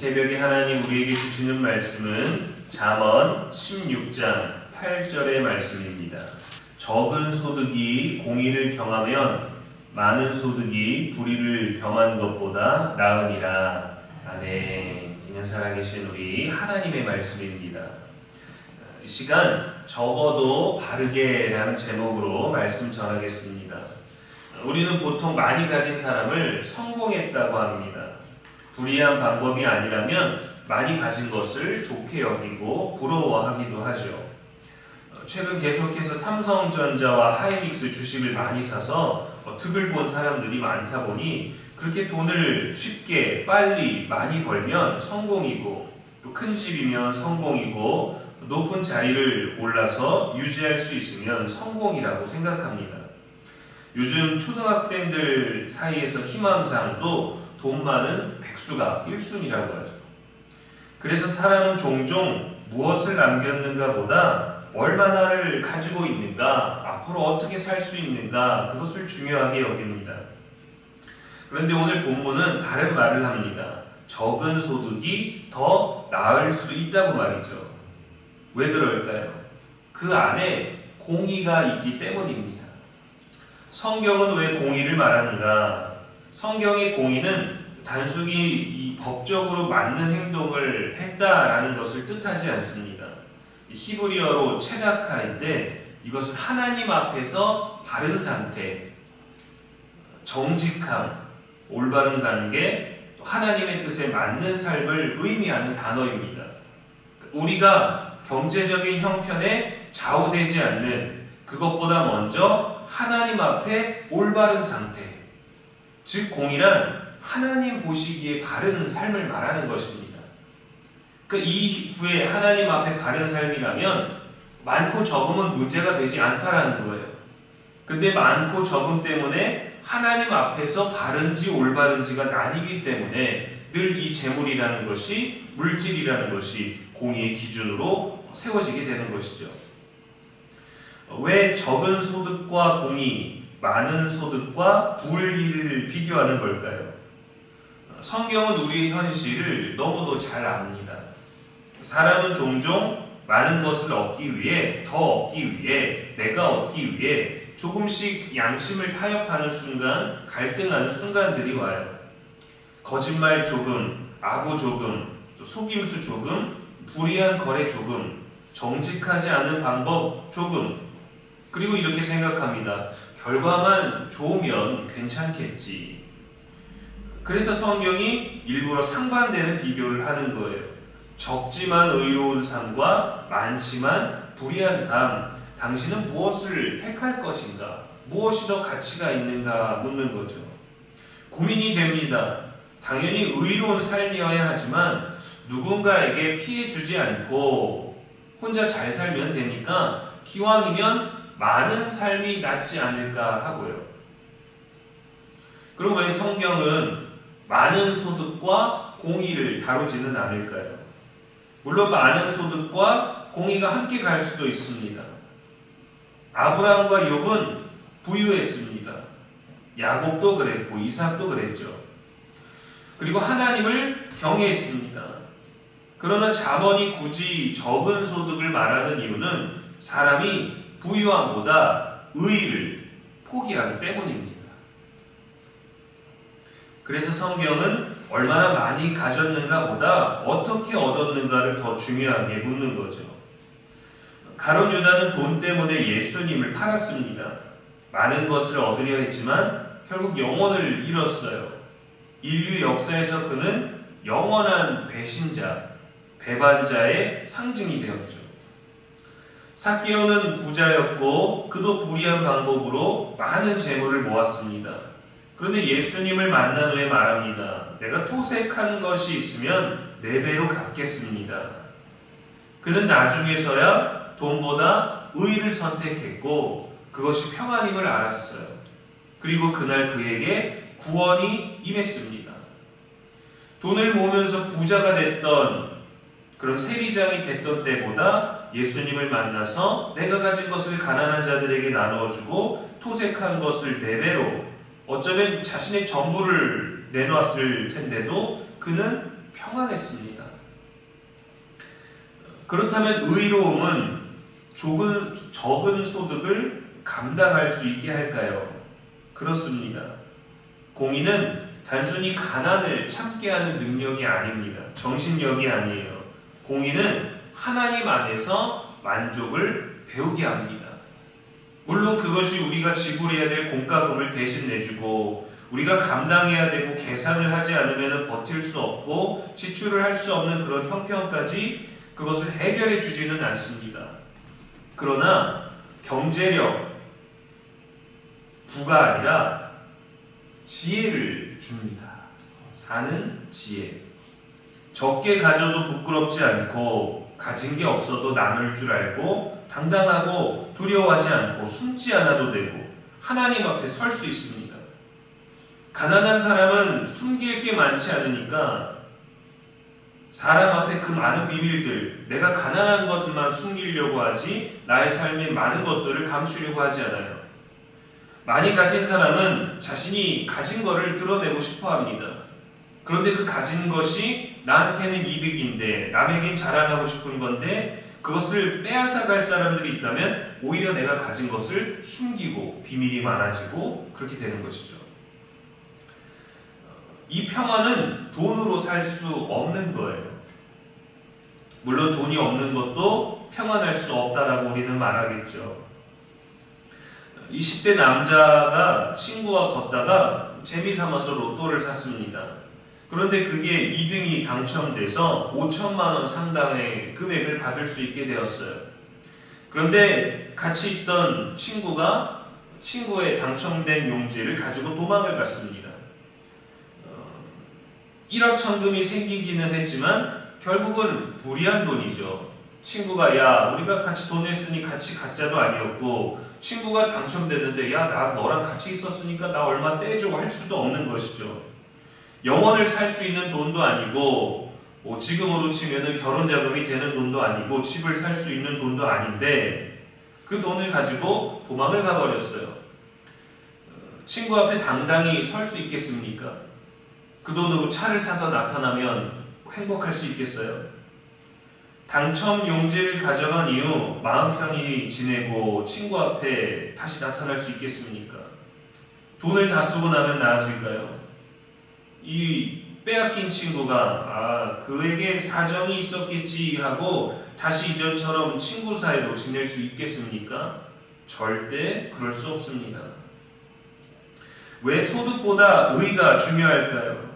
새벽에 하나님 우리에게 주시는 말씀은 잠언 16장 8절의 말씀입니다. 적은 소득이 공의를 경하면 많은 소득이 불의를 경한 것보다 나으니라. 아멘. 이는 살아계신 우리 하나님의 말씀입니다. 이 시간 적어도 바르게 라는 제목으로 말씀 전하겠습니다. 우리는 보통 많이 가진 사람을 성공했다고 합니다. 불이한 방법이 아니라면 많이 가진 것을 좋게 여기고 부러워하기도 하죠. 최근 계속해서 삼성전자와 하이닉스 주식을 많이 사서 득을 본 사람들이 많다 보니 그렇게 돈을 쉽게 빨리 많이 벌면 성공이고 또 큰 집이면 성공이고 높은 자리를 올라서 유지할 수 있으면 성공이라고 생각합니다. 요즘 초등학생들 사이에서 희망사항도 돈 많은 백수가 1순위라고 하죠. 그래서 사람은 종종 무엇을 남겼는가 보다 얼마나를 가지고 있는가, 앞으로 어떻게 살 수 있는가, 그것을 중요하게 여깁니다. 그런데 오늘 본문은 다른 말을 합니다. 적은 소득이 더 나을 수 있다고 말이죠. 왜 그럴까요? 그 안에 공의가 있기 때문입니다. 성경은 왜 공의를 말하는가? 성경의 공의는 단순히 이 법적으로 맞는 행동을 했다라는 것을 뜻하지 않습니다. 히브리어로 체다카인데 이것은 하나님 앞에서 바른 상태, 정직함, 올바른 관계, 하나님의 뜻에 맞는 삶을 의미하는 단어입니다. 우리가 경제적인 형편에 좌우되지 않는, 그것보다 먼저 하나님 앞에 올바른 상태, 즉 공의란 하나님 보시기에 바른 삶을 말하는 것입니다. 그러니까 이후에 하나님 앞에 바른 삶이라면 많고 적음은 문제가 되지 않다라는 거예요. 근데 많고 적음 때문에 하나님 앞에서 바른지 올바른지가 나뉘기 때문에 늘 이 재물이라는 것이, 물질이라는 것이 공의의 기준으로 세워지게 되는 것이죠. 왜 적은 소득과 공의, 많은 소득과 불의를 비교하는 걸까요? 성경은 우리의 현실을 너무도 잘 압니다. 사람은 종종 많은 것을 얻기 위해, 더 얻기 위해, 내가 얻기 위해 조금씩 양심을 타협하는 순간, 갈등하는 순간들이 와요. 거짓말 조금, 아부 조금, 속임수 조금, 불의한 거래 조금, 정직하지 않은 방법 조금, 그리고 이렇게 생각합니다. 결과만 좋으면 괜찮겠지. 그래서 성경이 일부러 상반되는 비교를 하는 거예요. 적지만 의로운 삶과 많지만 불의한 삶, 당신은 무엇을 택할 것인가? 무엇이 더 가치가 있는가 묻는 거죠. 고민이 됩니다. 당연히 의로운 삶이어야 하지만 누군가에게 피해 주지 않고 혼자 잘 살면 되니까 기왕이면 많은 삶이 낫지 않을까 하고요. 그럼 왜 성경은 많은 소득과 공의를 다루지는 않을까요? 물론 많은 소득과 공의가 함께 갈 수도 있습니다. 아브라함과 욥은 부유했습니다. 야곱도 그랬고 이삭도 그랬죠. 그리고 하나님을 경외했습니다. 그러나 잠언이 굳이 적은 소득을 말하는 이유는 사람이 부유함보다 의의를 포기하기 때문입니다. 그래서 성경은 얼마나 많이 가졌는가 보다 어떻게 얻었는가를 더 중요하게 묻는 거죠. 가룟 유다는 돈 때문에 예수님을 팔았습니다. 많은 것을 얻으려 했지만 결국 영혼을 잃었어요. 인류 역사에서 그는 영원한 배신자, 배반자의 상징이 되었죠. 삭개오는 부자였고 그도 불의한 방법으로 많은 재물을 모았습니다. 그런데 예수님을 만난 후에 말합니다. 내가 토색한 것이 있으면 4배로 갚겠습니다. 그는 나중에서야 돈보다 의를 선택했고 그것이 평안임을 알았어요. 그리고 그날 그에게 구원이 임했습니다. 돈을 모으면서 부자가 됐던 그런 세리장이 됐던 때보다 예수님을 만나서 내가 가진 것을 가난한 자들에게 나누어주고 토색한 것을 4배로, 어쩌면 자신의 전부를 내놓았을 텐데도 그는 평안했습니다. 그렇다면 의로움은 적은 소득을 감당할 수 있게 할까요? 그렇습니다. 공의는 단순히 가난을 참게 하는 능력이 아닙니다. 정신력이 아니에요. 공의는 하나님 안에서 만족을 배우게 합니다. 물론 그것이 우리가 지불해야 될 공과금을 대신 내주고 우리가 감당해야 되고 계산을 하지 않으면 버틸 수 없고 지출을 할 수 없는 그런 형편까지 그것을 해결해 주지는 않습니다. 그러나 경제력, 부가 아니라 지혜를 줍니다. 사는 지혜. 적게 가져도 부끄럽지 않고 가진 게 없어도 나눌 줄 알고 당당하고 두려워하지 않고 숨지 않아도 되고 하나님 앞에 설 수 있습니다. 가난한 사람은 숨길 게 많지 않으니까 사람 앞에 그 많은 비밀들, 내가 가난한 것만 숨기려고 하지 나의 삶의 많은 것들을 감추려고 하지 않아요. 많이 가진 사람은 자신이 가진 것을 드러내고 싶어 합니다. 그런데 그 가진 것이 나한테는 이득인데 남에겐 자랑하고 싶은 건데 그것을 빼앗아 갈 사람들이 있다면 오히려 내가 가진 것을 숨기고 비밀이 많아지고 그렇게 되는 것이죠. 이 평안은 돈으로 살 수 없는 거예요. 물론 돈이 없는 것도 평안할 수 없다라고 우리는 말하겠죠. 20대 남자가 친구와 걷다가 재미삼아서 로또를 샀습니다. 그런데 그게 2등이 당첨돼서 5천만 원 상당의 금액을 받을 수 있게 되었어요. 그런데 같이 있던 친구가 친구의 당첨된 용지를 가지고 도망을 갔습니다. 일확천금이 생기기는 했지만 결국은 불이한 돈이죠. 친구가 야 우리가 같이 돈 냈으니 같이 갖자도 아니었고 친구가 당첨됐는데 야 나 너랑 같이 있었으니까 나 얼마 떼주고 할 수도 없는 것이죠. 영혼을 살 수 있는 돈도 아니고 지금으로 치면은 결혼 자금이 되는 돈도 아니고 집을 살 수 있는 돈도 아닌데 그 돈을 가지고 도망을 가버렸어요. 친구 앞에 당당히 설 수 있겠습니까? 그 돈으로 차를 사서 나타나면 행복할 수 있겠어요? 당첨 용지를 가져간 이후 마음 편히 지내고 친구 앞에 다시 나타날 수 있겠습니까? 돈을 다 쓰고 나면 나아질까요? 이 빼앗긴 친구가 그에게 사정이 있었겠지 하고 다시 이전처럼 친구 사이로 지낼 수 있겠습니까? 절대 그럴 수 없습니다. 왜 소득보다 의가 중요할까요?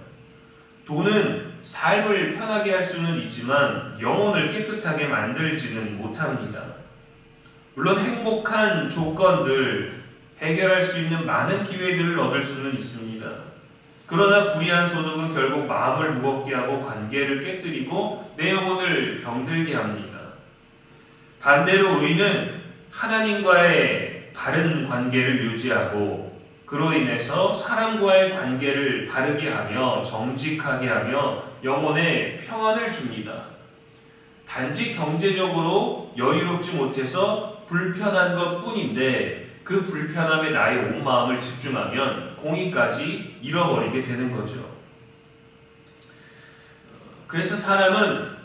돈은 삶을 편하게 할 수는 있지만 영혼을 깨끗하게 만들지는 못합니다. 물론 행복한 조건들, 해결할 수 있는 많은 기회들을 얻을 수는 있습니다. 그러나 불의한 소득은 결국 마음을 무겁게 하고 관계를 깨뜨리고 내 영혼을 병들게 합니다. 반대로 의는 하나님과의 바른 관계를 유지하고 그로 인해서 사람과의 관계를 바르게 하며 정직하게 하며 영혼에 평안을 줍니다. 단지 경제적으로 여유롭지 못해서 불편한 것 뿐인데 그 불편함에 나의 온 마음을 집중하면 공의까지 잃어버리게 되는 거죠. 그래서 사람은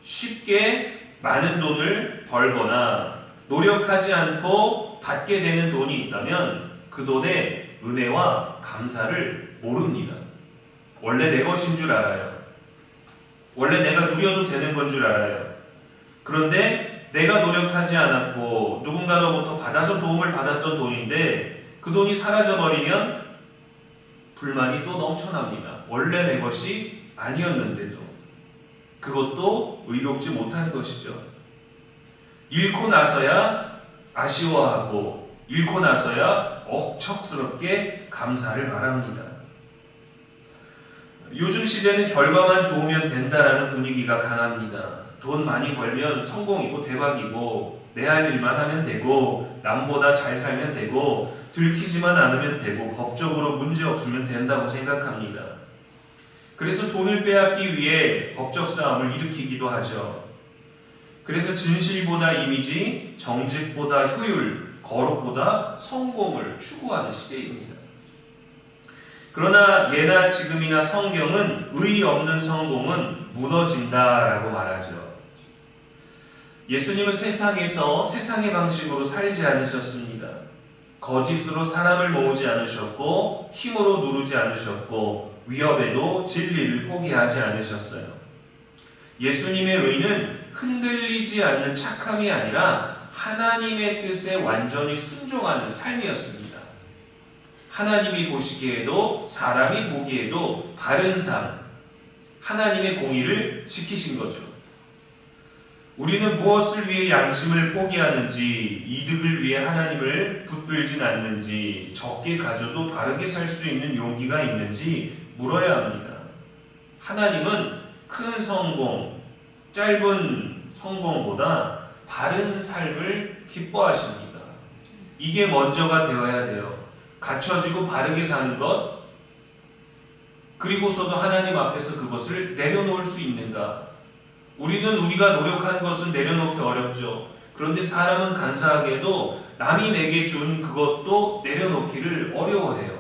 쉽게 많은 돈을 벌거나 노력하지 않고 받게 되는 돈이 있다면 그 돈에 은혜와 감사를 모릅니다. 원래 내 것인 줄 알아요. 원래 내가 누려도 되는 건 줄 알아요. 그런데 내가 노력하지 않았고 누군가로부터 받아서 도움을 받았던 돈인데 그 돈이 사라져버리면 불만이 또 넘쳐납니다. 원래 내 것이 아니었는데도. 그것도 의롭지 못한 것이죠. 잃고 나서야 아쉬워하고 잃고 나서야 억척스럽게 감사를 말합니다. 요즘 시대는 결과만 좋으면 된다라는 분위기가 강합니다. 돈 많이 벌면 성공이고 대박이고 내 할 일만 하면 되고 남보다 잘 살면 되고 들키지만 않으면 되고 법적으로 문제 없으면 된다고 생각합니다. 그래서 돈을 빼앗기 위해 법적 싸움을 일으키기도 하죠. 그래서 진실보다 이미지, 정직보다 효율, 거룩보다 성공을 추구하는 시대입니다. 그러나 예나 지금이나 성경은 의의 없는 성공은 무너진다라고 말하죠. 예수님은 세상에서 세상의 방식으로 살지 않으셨습니다. 거짓으로 사람을 모으지 않으셨고 힘으로 누르지 않으셨고 위협에도 진리를 포기하지 않으셨어요. 예수님의 의는 흔들리지 않는 착함이 아니라 하나님의 뜻에 완전히 순종하는 삶이었습니다. 하나님이 보시기에도 사람이 보기에도 바른 삶, 하나님의 공의를 지키신 거죠. 우리는 무엇을 위해 양심을 포기하는지, 이득을 위해 하나님을 붙들진 않는지, 적게 가져도 바르게 살 수 있는 용기가 있는지 물어야 합니다. 하나님은 큰 성공, 짧은 성공보다 바른 삶을 기뻐하십니다. 이게 먼저가 되어야 돼요. 갖춰지고 바르게 사는 것, 그리고서도 하나님 앞에서 그것을 내려놓을 수 있는가? 우리는 우리가 노력한 것은 내려놓기 어렵죠. 그런데 사람은 간사하게도 남이 내게 준 그것도 내려놓기를 어려워해요.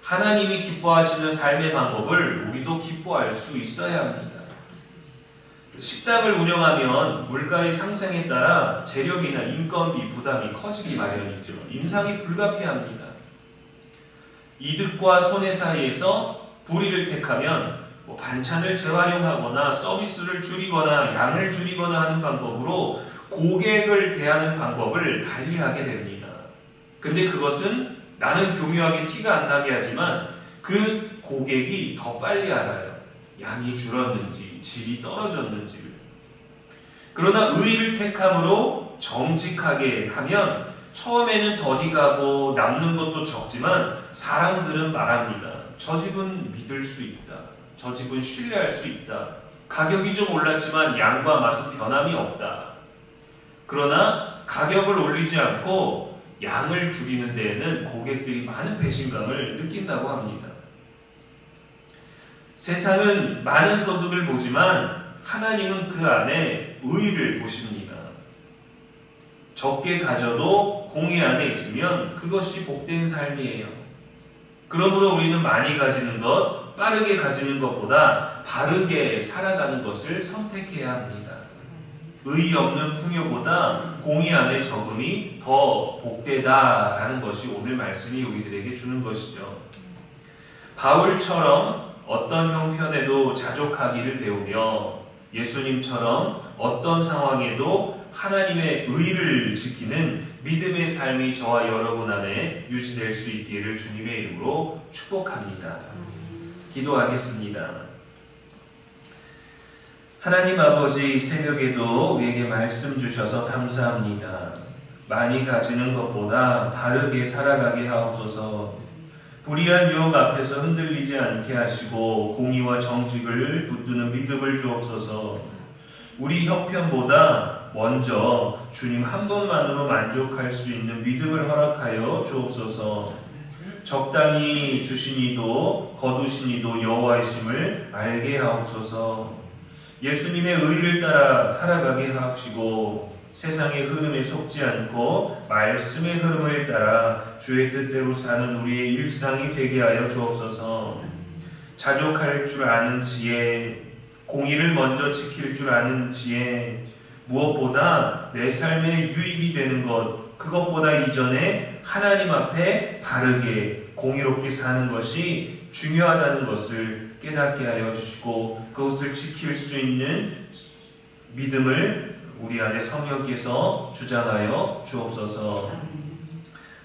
하나님이 기뻐하시는 삶의 방법을 우리도 기뻐할 수 있어야 합니다. 식당을 운영하면 물가의 상승에 따라 재료비나 인건비 부담이 커지기 마련이죠. 인상이 불가피합니다. 이득과 손해 사이에서 불의를 택하면 반찬을 재활용하거나 서비스를 줄이거나 양을 줄이거나 하는 방법으로 고객을 대하는 방법을 달리하게 됩니다. 근데 그것은 나는 교묘하게 티가 안 나게 하지만 그 고객이 더 빨리 알아요. 양이 줄었는지 질이 떨어졌는지를. 그러나 의를 택함으로 정직하게 하면 처음에는 더디 가고 남는 것도 적지만 사람들은 말합니다. 저 집은 믿을 수 있다. 저 집은 신뢰할 수 있다. 가격이 좀 올랐지만 양과 맛은 변함이 없다. 그러나 가격을 올리지 않고 양을 줄이는 데에는 고객들이 많은 배신감을 느낀다고 합니다. 세상은 많은 소득을 보지만 하나님은 그 안에 의를 보십니다. 적게 가져도 공의 안에 있으면 그것이 복된 삶이에요. 그러므로 우리는 많이 가지는 것, 빠르게 가지는 것보다 바르게 살아가는 것을 선택해야 합니다. 의 없는 풍요보다 공의 안에 적음이 더 복되다라는 것이 오늘 말씀이 우리들에게 주는 것이죠. 바울처럼 어떤 형편에도 자족하기를 배우며 예수님처럼 어떤 상황에도 하나님의 의를 지키는 믿음의 삶이 저와 여러분 안에 유지될 수 있기를 주님의 이름으로 축복합니다. 기도하겠습니다. 하나님 아버지, 새벽에도 우리에게 말씀 주셔서 감사합니다. 많이 가지는 것보다 바르게 살아가게 하옵소서. 불의한 유혹 앞에서 흔들리지 않게 하시고 공의와 정직을 붙드는 믿음을 주옵소서. 우리 형편보다 먼저 주님 한 분만으로 만족할 수 있는 믿음을 허락하여 주옵소서. 적당히 주시니도 거두시니도 여호와이심을 알게 하옵소서. 예수님의 의를 따라 살아가게 하옵시고 세상의 흐름에 속지 않고 말씀의 흐름을 따라 주의 뜻대로 사는 우리의 일상이 되게 하여 주옵소서. 자족할 줄 아는 지혜, 공의를 먼저 지킬 줄 아는 지혜, 무엇보다 내 삶에 유익이 되는 것, 그것보다 이전에 하나님 앞에 바르게 공의롭게 사는 것이 중요하다는 것을 깨닫게 하여 주시고 그것을 지킬 수 있는 믿음을 우리 안에 성령께서 주장하여 주옵소서.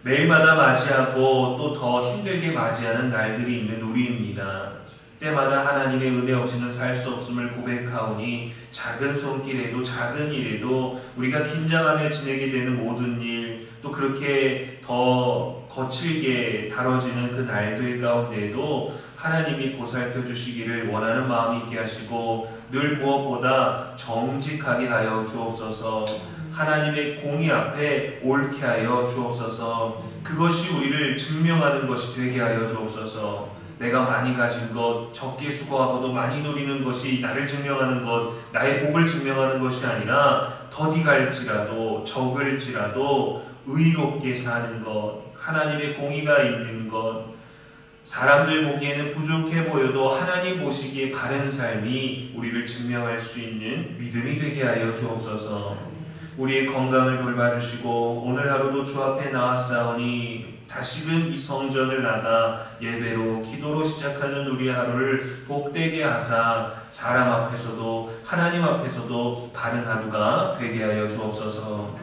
매일마다 맞이하고 또 더 힘들게 맞이하는 날들이 있는 우리입니다. 때마다 하나님의 은혜 없이는 살 수 없음을 고백하오니 작은 손길에도 작은 일에도 우리가 긴장하며 지내게 되는 모든 일, 또 그렇게 더 거칠게 다뤄지는 그 날들 가운데에도 하나님이 보살펴 주시기를 원하는 마음이 있게 하시고 늘 무엇보다 정직하게 하여 주옵소서. 하나님의 공의 앞에 옳게 하여 주옵소서. 그것이 우리를 증명하는 것이 되게 하여 주옵소서. 내가 많이 가진 것, 적게 수고하고도 많이 누리는 것이 나를 증명하는 것, 나의 복을 증명하는 것이 아니라 더디 갈지라도 적을지라도 의롭게 사는 것, 하나님의 공의가 있는 것, 사람들 보기에는 부족해 보여도 하나님 보시기에 바른 삶이 우리를 증명할 수 있는 믿음이 되게 하여 주옵소서. 우리의 건강을 돌봐주시고 오늘 하루도 주 앞에 나왔사오니 다시금 이 성전을 나가 예배로 기도로 시작하는 우리 하루를 복되게 하사 사람 앞에서도 하나님 앞에서도 바른 하루가 되게 하여 주옵소서.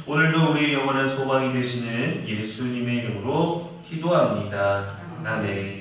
오늘도 우리의 영원한 소망이 되시는 예수님의 이름으로 기도합니다. 아멘.